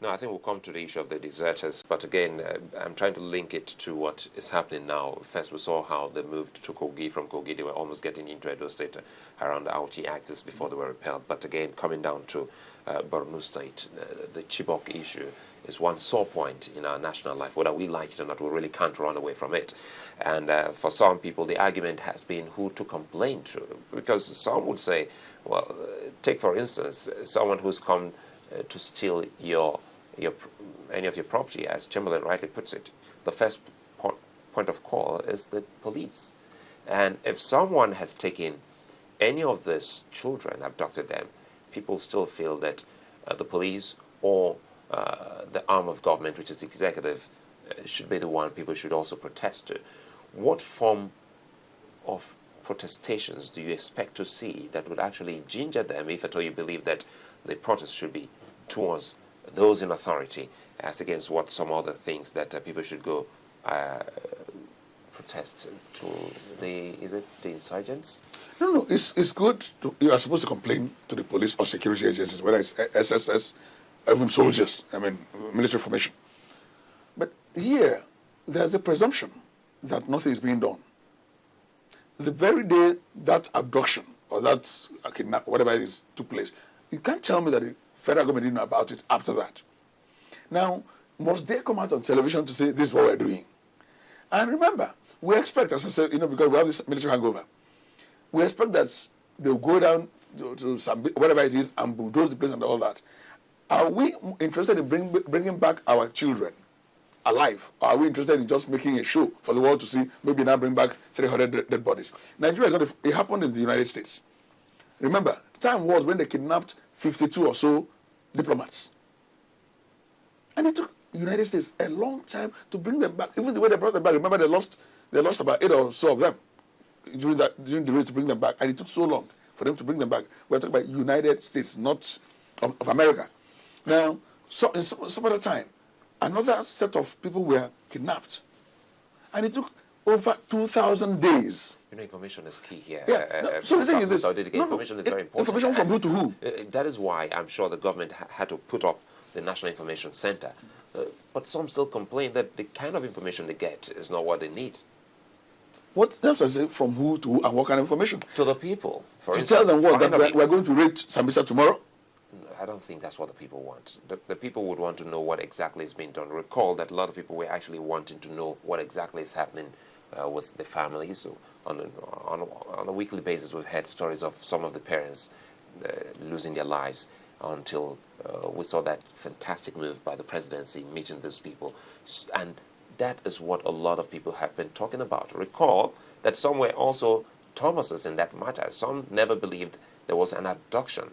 No, I think we'll come to the issue of the deserters, but again, I'm trying to link it to what is happening now. First, we saw how they moved to Kogi. From Kogi, they were almost getting into Edo State around the Auchi axis before they were repelled. But again, coming down to Borno State, the Chibok issue is one sore point in our national life. Whether we like it or not, we really can't run away from it. And for some people, the argument has been who to complain to, because some would say, well, take for instance, someone who's come to steal any of your property, as Chamberlain rightly puts it, the first point of call is the police. And if someone has taken any of these children, abducted them, people still feel that the police or the arm of government, which is the executive, should be the one people should also protest to. What form of protestations do you expect to see that would actually ginger them, if at all you believe that the protest should be towards those in authority, as against what some other things that people should go protest to the insurgents? No, it's good. You are supposed to complain to the police or security agencies, whether it's SSS, even soldiers, military formation. But here, there's a presumption that nothing is being done. The very day that abduction or that kidnap, whatever it is, took place, you can't tell me that the federal government didn't know about it after that. Now, must they come out on television to say this is what we're doing? And remember, we expect, as I said, because we have this military hangover, we expect that they'll go down to some, whatever it is, and bulldoze the place and all that. Are we interested in bringing back our children alive? Or are we interested in just making a show for the world to see, maybe now bring back 300 dead bodies? Nigeria is not, it happened in the United States. Remember, time was when they kidnapped 52 or so diplomats. And it took the United States a long time to bring them back. Even the way they brought them back, remember they lost about 8 or so of them during the race to bring them back. And it took so long for them to bring them back. We're talking about United States, not of America. Now, so in some other time, another set of people were kidnapped. And it took over 2,000 days. Information is key here. Yeah. So the thing is this. Information is very important. Information from who to who? That is why I'm sure the government had to put up the National Information Center. But some still complain that the kind of information they get is not what they need. What else I say from who to who and what kind of information? To the people. For instance, tell them what? That we're going to raid Sambisa tomorrow? I don't think that's what the people want. The people would want to know what exactly is being done. Recall that a lot of people were actually wanting to know what exactly is happening with the families. So on a weekly basis, we've heard stories of some of the parents losing their lives until we saw that fantastic move by the presidency meeting those people. And that is what a lot of people have been talking about. Recall that some were also Thomases in that matter. Some never believed there was an abduction.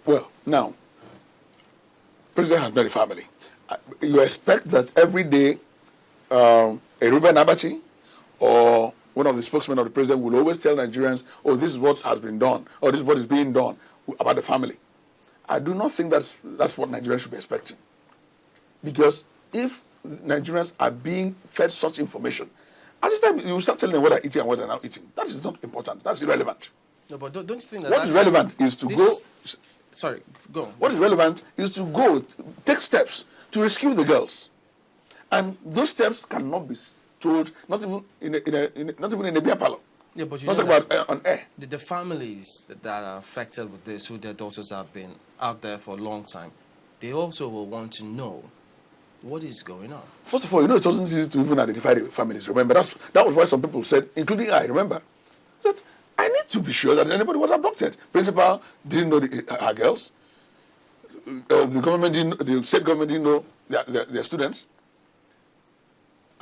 Well, now, President has made a family. You expect that every day a Ruben Abati or one of the spokesmen of the president will always tell Nigerians, oh, this is what has been done, or this is what is being done about the family. I do not think that's what Nigerians should be expecting. Because if Nigerians are being fed such information, at this time you start telling them what they're eating and what they're not eating. That is not important. That's irrelevant. No, but don't you think that what is relevant is to go... Sorry, go on. What is relevant is to go, take steps to rescue the girls. And those steps cannot be told, not even in a beer parlor. Yeah, but you not know about on air. The families that are affected with this, who their daughters have been out there for a long time, they also will want to know what is going on. First of all, it wasn't easy to even identify the families. Remember, that was why some people said, including I, remember, that I need to be sure that anybody was abducted. Principal didn't know her girls. The state government didn't know their students.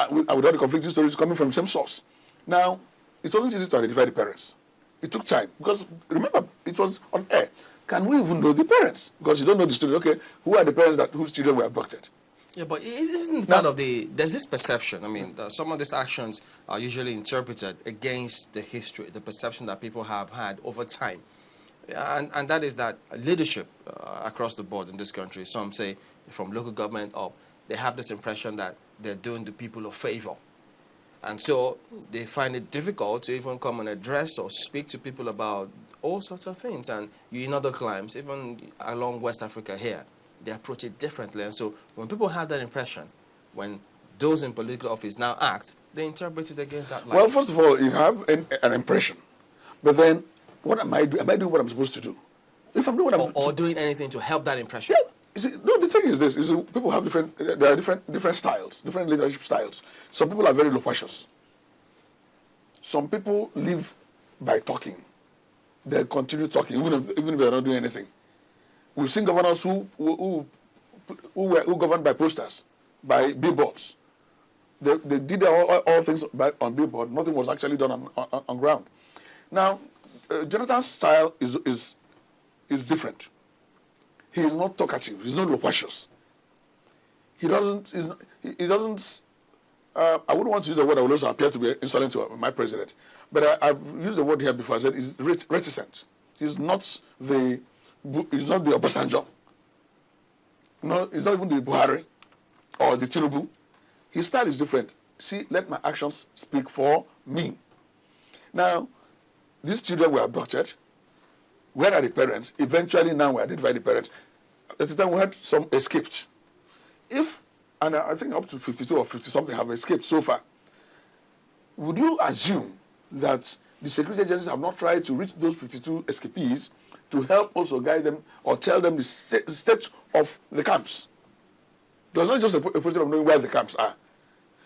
With all the conflicting stories coming from the same source. Now, it wasn't easy to identify the parents. It took time. Because, remember, it was on air. Can we even know the parents? Because you don't know the student. Okay, who are the parents whose children were abducted? Yeah, but isn't part of there's this perception. I mean, some of these actions are usually interpreted against the history, the perception that people have had over time. And that is that leadership across the board in this country, some say from local government up, they have this impression that they're doing the people a favor. And so they find it difficult to even come and address or speak to people about all sorts of things. And you in other climes, even along West Africa here, they approach it differently. And so when people have that impression, when those in political office now act, they interpret it against that light. Well, first of all, you have an impression. But then, what am I doing? Am I doing what I'm supposed to do? If I'm doing what or doing anything to help that impression. Yeah. You see, no, the thing is this: people have there are different styles, different leadership styles. Some people are very loquacious. Some people live by talking. They continue talking, even if they're not doing anything. We've seen governors who governed by posters, by billboards. They did all things on billboard. Nothing was actually done on ground. Now, Jonathan's style is different. He is not talkative. He's not loquacious. He doesn't. I wouldn't want to use a word that would also appear to be insolent to my president, but I've used the word here before. I said he's reticent. He's not the Obasanjo. No, he's not even the Buhari or the Tinubu. His style is different. See, let my actions speak for me. Now, these children were abducted. Where are the parents? Eventually, now we identify the parents. At the time, we had some escaped. And I think up to 52 or 50-something have escaped so far. Would you assume that the security agencies have not tried to reach those 52 escapees to help also guide them or tell them the state of the camps? There's not just a question of knowing where the camps are.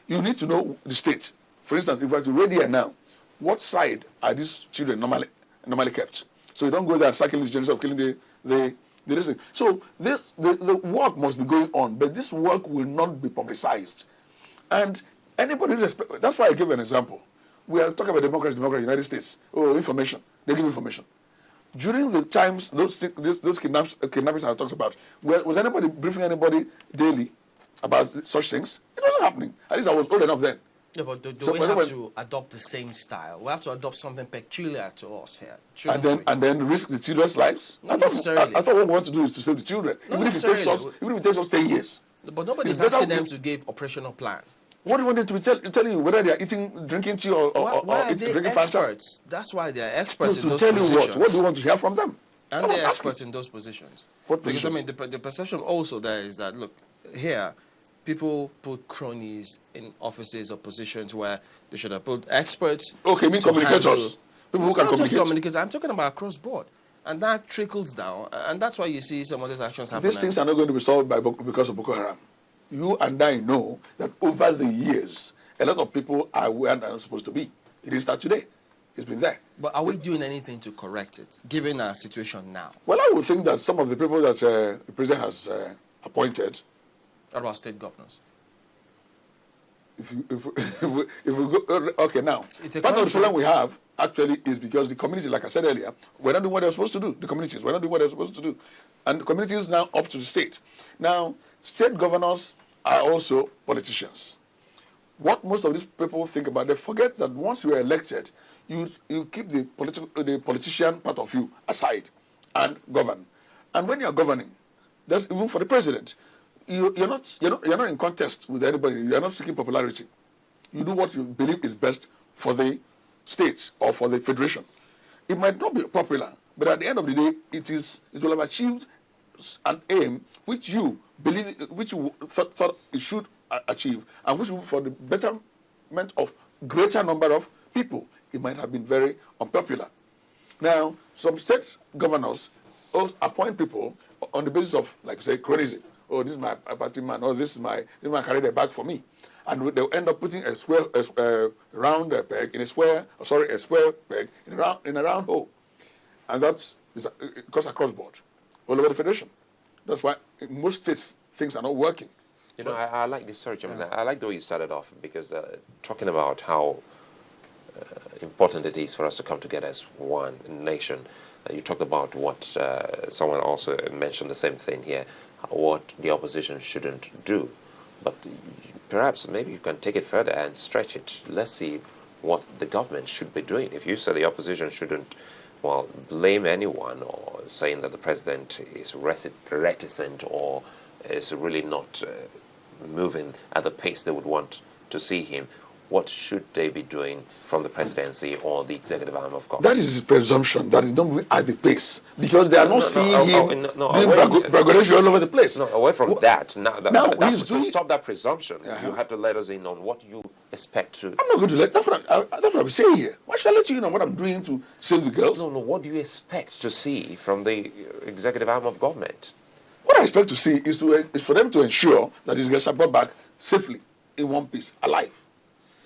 You need to know the state. For instance, if I were to read here now, what side are these children normally kept? So you don't go there and cycle these journeys of killing the listening. So the work must be going on, but this work will not be publicized. And anybody that's why I give an example. We are talking about democracy, United States. Oh, information. They give information. During the times those kidnappings I talked about, was anybody briefing anybody daily about such things? It wasn't happening. At least I was old enough then. Yeah, but do we have to adopt the same style? We have to adopt something peculiar to us here. And then risk the children's lives? Not necessarily. I thought what we want to do is to save the children. Even if it takes us 10 years. But nobody's asking them to give operational plan. What do you want them to be telling you? Whether they are drinking tea or drinking experts? Fanta? That's why they are experts in those tell positions. You what do you want to hear from them? And they're experts in those positions. What because, position? I mean, the perception also there is that, look, here, people put cronies in offices or positions where they should have put experts. Okay, mean communicators. People who can not communicate. Just communicators. I'm talking about across board. And that trickles down. And that's why you see some of these actions happening. These things are not going to be solved because of Boko Haram. You and I know that over the years, a lot of people are where they're not supposed to be. It didn't start today. It's been there. But are we doing anything to correct it, given our situation now? Well, I would think that some of the people that the president has appointed. What about state governors? If we go, okay, now, part of the problem we have actually is because the community, like I said earlier, we're not doing what they're supposed to do. The communities, we're not doing what they're supposed to do. And the community is now up to the state. Now, state governors are also politicians. What most of these people think about, they forget that once you are elected, you keep the politician part of you aside and govern. And when you are governing, that's even for the president. You're not in contest with anybody. You're not seeking popularity. You do what you believe is best for the state or for the federation. It might not be popular, but at the end of the day, it will have achieved an aim which you believe, which you thought it should achieve, and which will for the betterment of greater number of people. It might have been very unpopular. Now, some state governors appoint people on the basis of, like say, cronyism. Oh, this is my party man. Oh, this is my carried a bag for me, and they'll end up putting a round peg in a square peg in a round hole, and that's because across board, all over the federation. That's why in most states things are not working. You know, I like this search. I like the way you started off because talking about how important it is for us to come together as one nation. You talked about what someone also mentioned the same thing here, what the opposition shouldn't do. But perhaps maybe you can take it further and stretch it. Let's see what the government should be doing. If you say the opposition shouldn't, well, blame anyone or saying that the president is reticent or is really not moving at the pace they would want to see him, what should they be doing from the presidency or the executive arm of government? That is his presumption, that is not at the pace. Because they are not seeing him doing braggadocio all over the place. No, away from that. Now, to stop that presumption, you have to let us in on what you expect to... I'm not going to let... That's what I'm saying here. Why should I let you in on what I'm doing to save the girls? No, what do you expect to see from the executive arm of government? What I expect to see is for them to ensure that these girls are brought back safely, in one piece, alive.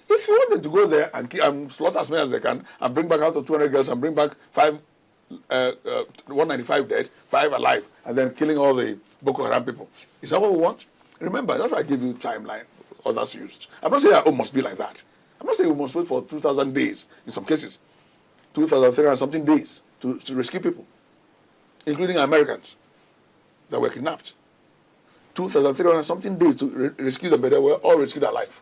If you want them to go there and slaughter as many as they can and bring back out of 200 girls and bring back 195 dead, 5 alive, and then killing all the Boko Haram people, is that what we want? Remember, that's why I give you timeline others used. I'm not saying it must be like that. I'm not saying we must wait for 2,000 days, in some cases, 2,300 something days to rescue people, including Americans that were kidnapped. 2,300 something days to rescue them, but they were all rescued alive.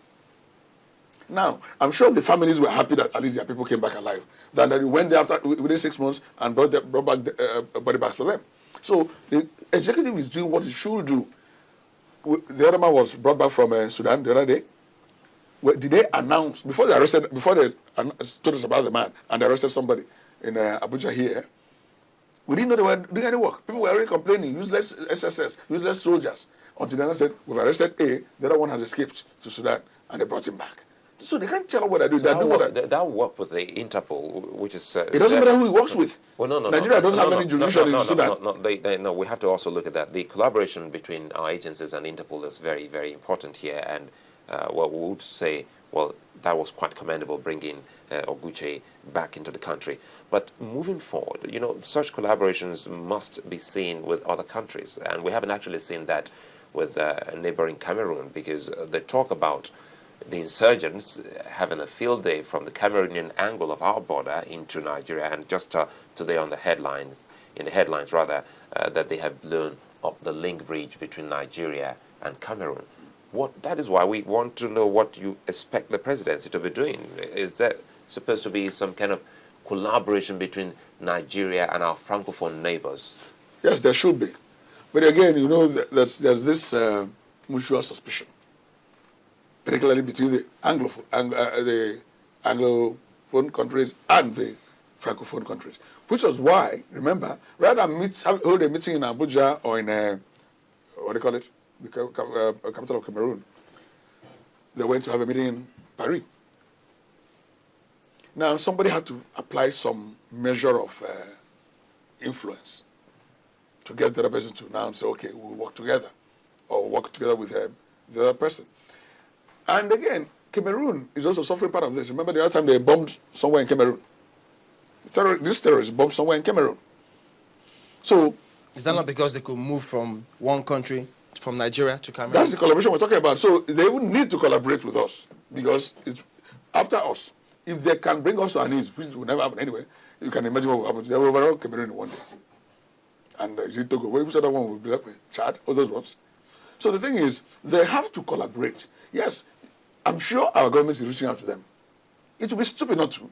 Now, I'm sure the families were happy that at least their people came back alive. That they went there within 6 months and brought back the body bags for them. So the executive is doing what it should do. The other man was brought back from Sudan the other day. Did they announce, before they told us about the man and they arrested somebody in Abuja here, we didn't know they were doing any work. People were already complaining, useless SSS, useless soldiers. Until then I said, we've arrested A, the other one has escaped to Sudan, and they brought him back. So they can't tell what they're doing. That work with the Interpol, which is... it doesn't matter who he works with. Well, no. Nigeria doesn't have any jurisdiction in Sudan. No, we have to also look at that. The collaboration between our agencies and Interpol is very, very important here. And what we would say, well, that was quite commendable, bringing Oguche back into the country. But moving forward, such collaborations must be seen with other countries. And we haven't actually seen that with neighboring Cameroon, because they talk about the insurgents having a field day from the Cameroonian angle of our border into Nigeria, and just today in the headlines, that they have blown up the link bridge between Nigeria and Cameroon. That is why we want to know what you expect the presidency to be doing. Is that supposed to be some kind of collaboration between Nigeria and our francophone neighbors? Yes, there should be. But again, there's this mutual suspicion, particularly between the Anglophone countries and the Francophone countries. Which was why, remember, rather than hold a meeting in Abuja or in, what do you call it, the capital of Cameroon, they went to have a meeting in Paris. Now, somebody had to apply some measure of influence to get the other person to now say, okay, we'll work together, or work together with the other person. And again, Cameroon is also suffering part of this. Remember the other time they bombed somewhere in Cameroon? This terrorists bombed somewhere in Cameroon. So... is that not because they could move from one country, from Nigeria to Cameroon? That's the collaboration we're talking about. So they would need to collaborate with us, because it's after us. If they can bring us to our knees, which will never happen anyway, you can imagine what will happen. They will overrun Cameroon in one day. And is it Togo? Which other one will be left with? Chad? All those ones. So the thing is, they have to collaborate. Yes, I'm sure our government is reaching out to them. It would be stupid not to.